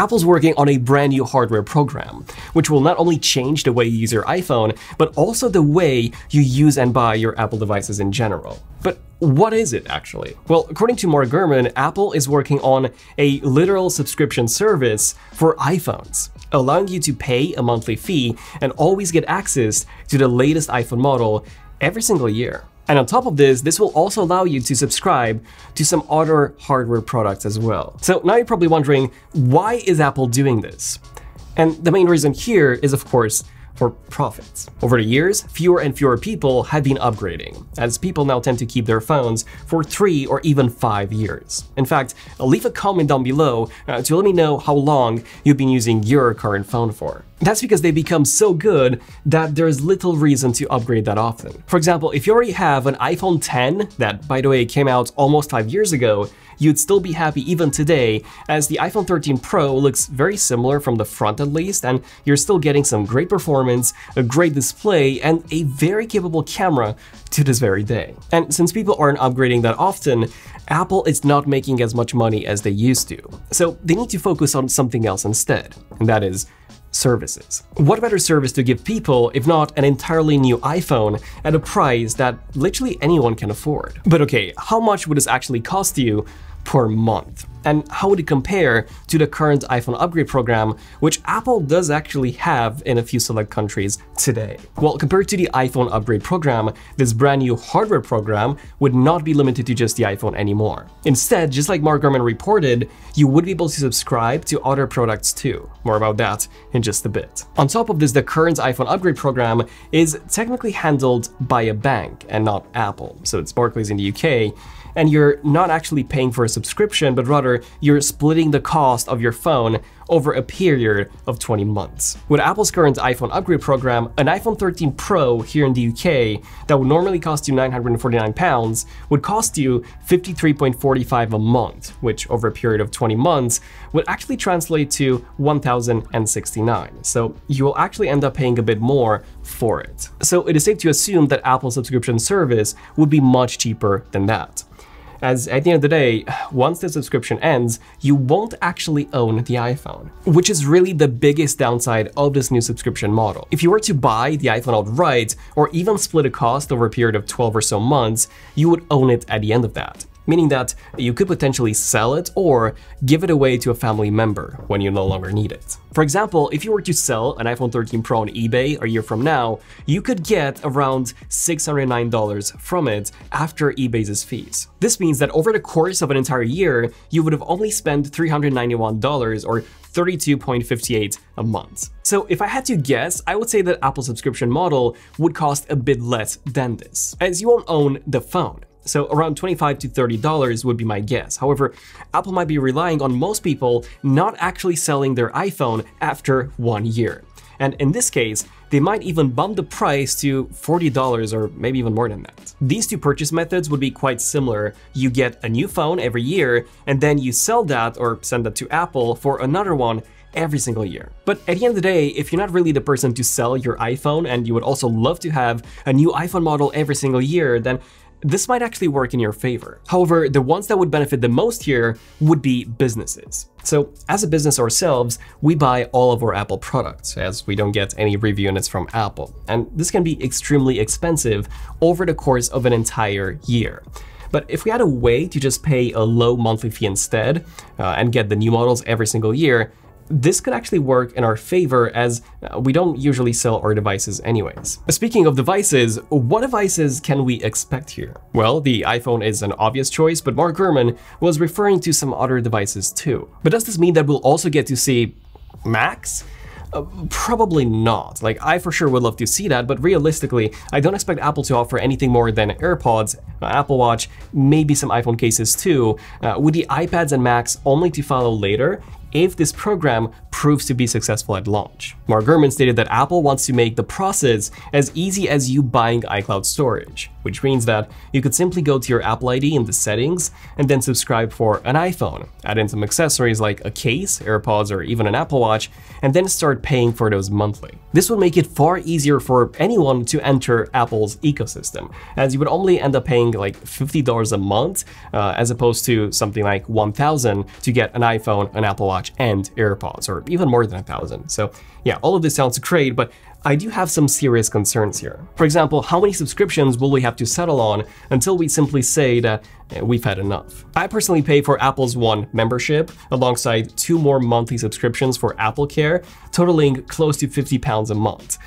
Apple's working on a brand new hardware program, which will not only change the way you use your iPhone, but also the way you use and buy your Apple devices in general. But what is it actually? Well, according to Mark Gurman, Apple is working on a literal subscription service for iPhones, allowing you to pay a monthly fee and always get access to the latest iPhone model every single year. And on top of this, this will also allow you to subscribe to some other hardware products as well. So now you're probably wondering, why is Apple doing this? And the main reason here is, of course, for profits. Over the years, fewer and fewer people have been upgrading, as people now tend to keep their phones for 3 or even 5 years. In fact, leave a comment down below to let me know how long you've been using your current phone for. That's because they become so good that there's little reason to upgrade that often. For example, if you already have an iPhone 10, that by the way came out almost 5 years ago, you'd still be happy even today, as the iPhone 13 Pro looks very similar from the front at least, and you're still getting some great performance, a great display, and a very capable camera to this very day. And since people aren't upgrading that often, Apple is not making as much money as they used to. So they need to focus on something else instead, and that is services. What better service to give people if not an entirely new iPhone at a price that literally anyone can afford? But okay, how much would this actually cost you per month? And how would it compare to the current iPhone upgrade program, which Apple does actually have in a few select countries today? Well, compared to the iPhone upgrade program, this brand new hardware program would not be limited to just the iPhone anymore. Instead, just like Mark Gurman reported, you would be able to subscribe to other products too. More about that in just a bit. On top of this, the current iPhone upgrade program is technically handled by a bank and not Apple. So it's Barclays in the UK. And you're not actually paying for a subscription, but rather you're splitting the cost of your phone over a period of 20 months. With Apple's current iPhone upgrade program, an iPhone 13 Pro here in the UK that would normally cost you £949 would cost you £53.45 a month, which over a period of 20 months would actually translate to £1,069. So you will actually end up paying a bit more for it. So it is safe to assume that Apple's subscription service would be much cheaper than that, as at the end of the day, once the subscription ends, you won't actually own the iPhone, which is really the biggest downside of this new subscription model. If you were to buy the iPhone outright, or even split a cost over a period of 12 or so months, you would own it at the end of that, meaning that you could potentially sell it or give it away to a family member when you no longer need it. For example, if you were to sell an iPhone 13 Pro on eBay a year from now, you could get around $609 from it after eBay's fees. This means that over the course of an entire year, you would have only spent $391 or $32.58 a month. So if I had to guess, I would say that Apple's subscription model would cost a bit less than this, as you won't own the phone. So around $25 to $30 would be my guess. However, Apple might be relying on most people not actually selling their iPhone after 1 year. And in this case, they might even bump the price to $40 or maybe even more than that. These two purchase methods would be quite similar. You get a new phone every year, and then you sell that or send that to Apple for another one every single year. But at the end of the day, if you're not really the person to sell your iPhone and you would also love to have a new iPhone model every single year, then this might actually work in your favor. However, the ones that would benefit the most here would be businesses. So as a business ourselves, we buy all of our Apple products, as we don't get any review units from Apple. And this can be extremely expensive over the course of an entire year. But if we had a way to just pay a low monthly fee instead and get the new models every single year, this could actually work in our favor, as we don't usually sell our devices anyways. Speaking of devices, what devices can we expect here? Well, the iPhone is an obvious choice, but Mark Gurman was referring to some other devices too. But does this mean that we'll also get to see Macs? Probably not. Like, I for sure would love to see that, but realistically, I don't expect Apple to offer anything more than AirPods, Apple Watch, maybe some iPhone cases too, with the iPads and Macs only to follow later if this program proves to be successful at launch. Mark Gurman stated that Apple wants to make the process as easy as you buying iCloud storage, which means that you could simply go to your Apple ID in the settings and then subscribe for an iPhone, add in some accessories like a case, AirPods, or even an Apple Watch, and then start paying for those monthly. This would make it far easier for anyone to enter Apple's ecosystem, as you would only end up paying like $50 a month, as opposed to something like $1,000 to get an iPhone, an Apple Watch, and AirPods, or even more than $1,000. So yeah, all of this sounds great, but I do have some serious concerns here. For example, how many subscriptions will we have to settle on until we simply say that we've had enough? I personally pay for Apple's One membership alongside 2 more monthly subscriptions for Apple Care, totaling close to £50 a month.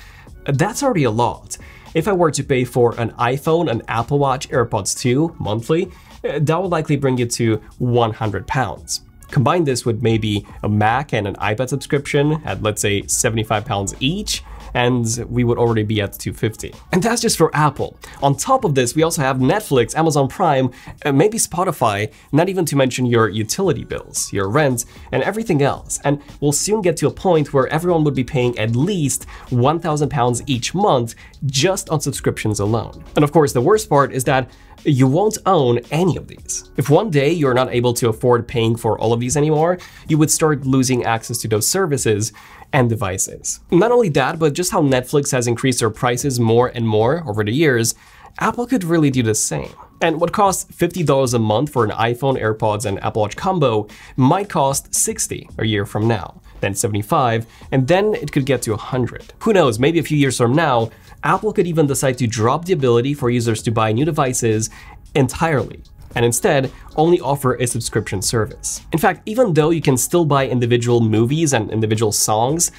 That's already a lot. If I were to pay for an iPhone, an Apple Watch, AirPods 2 monthly, that would likely bring it to £100. Combine this with maybe a Mac and an iPad subscription at, let's say, £75 each, and we would already be at $250. And that's just for Apple. On top of this, we also have Netflix, Amazon Prime, maybe Spotify, not even to mention your utility bills, your rent, and everything else. And we'll soon get to a point where everyone would be paying at least £1,000 each month just on subscriptions alone. And of course, the worst part is that you won't own any of these. If one day you're not able to afford paying for all of these anymore, you would start losing access to those services and devices. Not only that, but just how Netflix has increased their prices more and more over the years, Apple could really do the same. And what costs $50 a month for an iPhone, AirPods, and Apple Watch combo might cost $60 a year from now, then $75, and then it could get to $100. Who knows, maybe a few years from now, Apple could even decide to drop the ability for users to buy new devices entirely, and instead only offer a subscription service. In fact, even though you can still buy individual movies and individual songs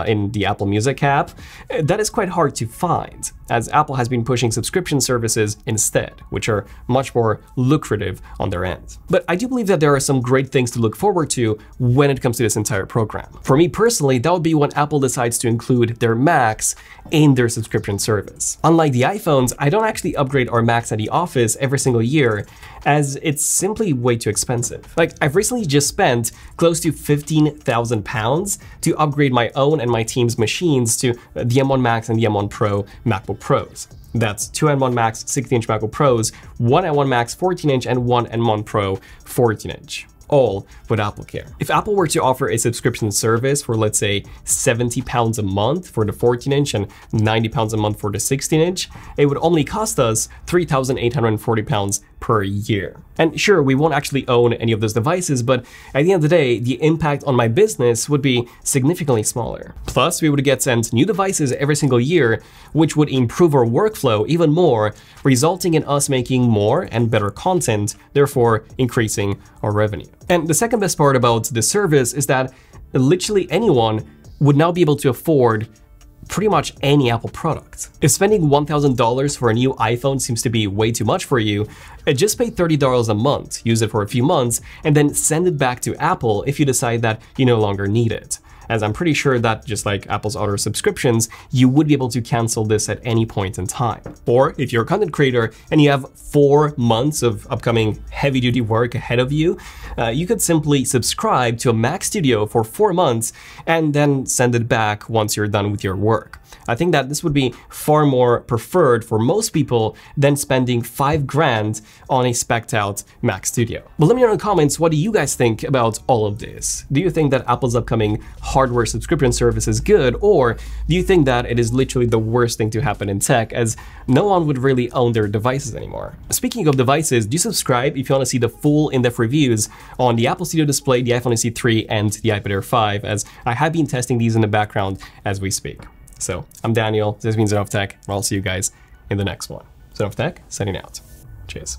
in the Apple Music app, that is quite hard to find, as Apple has been pushing subscription services instead, which are much more lucrative on their end. But I do believe that there are some great things to look forward to when it comes to this entire program. For me personally, that would be when Apple decides to include their Macs in their subscription service. Unlike the iPhones, I don't actually upgrade our Macs at the office every single year, as it's simply way too expensive. Like, I've recently just spent close to £15,000 to upgrade my own and my team's machines to the M1 Max and the M1 Pro MacBook Pros. That's 2 M1 Max 16-inch MacBook Pros, 1 M1 Max 14-inch, and 1 M1 Pro 14-inch. All with Apple Care. If Apple were to offer a subscription service for, let's say, £70 a month for the 14-inch and £90 a month for the 16-inch, it would only cost us £3,840 per year. And sure, we won't actually own any of those devices, but at the end of the day, the impact on my business would be significantly smaller. Plus, we would get sent new devices every single year, which would improve our workflow even more, resulting in us making more and better content, therefore increasing our revenue. And the second best part about the service is that literally anyone would now be able to afford pretty much any Apple product. If spending $1,000 for a new iPhone seems to be way too much for you, just pay $30 a month, use it for a few months, and then send it back to Apple if you decide that you no longer need it. As I'm pretty sure that, just like Apple's other subscriptions, you would be able to cancel this at any point in time. Or if you're a content creator and you have 4 months of upcoming heavy-duty work ahead of you, you could simply subscribe to a Mac Studio for 4 months and then send it back once you're done with your work. I think that this would be far more preferred for most people than spending $5,000 on a spec'd out Mac Studio. But let me know in the comments, what do you guys think about all of this? Do you think that Apple's upcoming hardware subscription service is good, or do you think that it is literally the worst thing to happen in tech, as no one would really own their devices anymore? Speaking of devices, do subscribe if you want to see the full in-depth reviews on the Apple Studio Display, the iPhone SE 3, and the iPad Air 5, as I have been testing these in the background as we speak. So I'm Daniel, this has been ZONEofTECH, and I'll see you guys in the next one. ZONEofTECH, signing out. Cheers.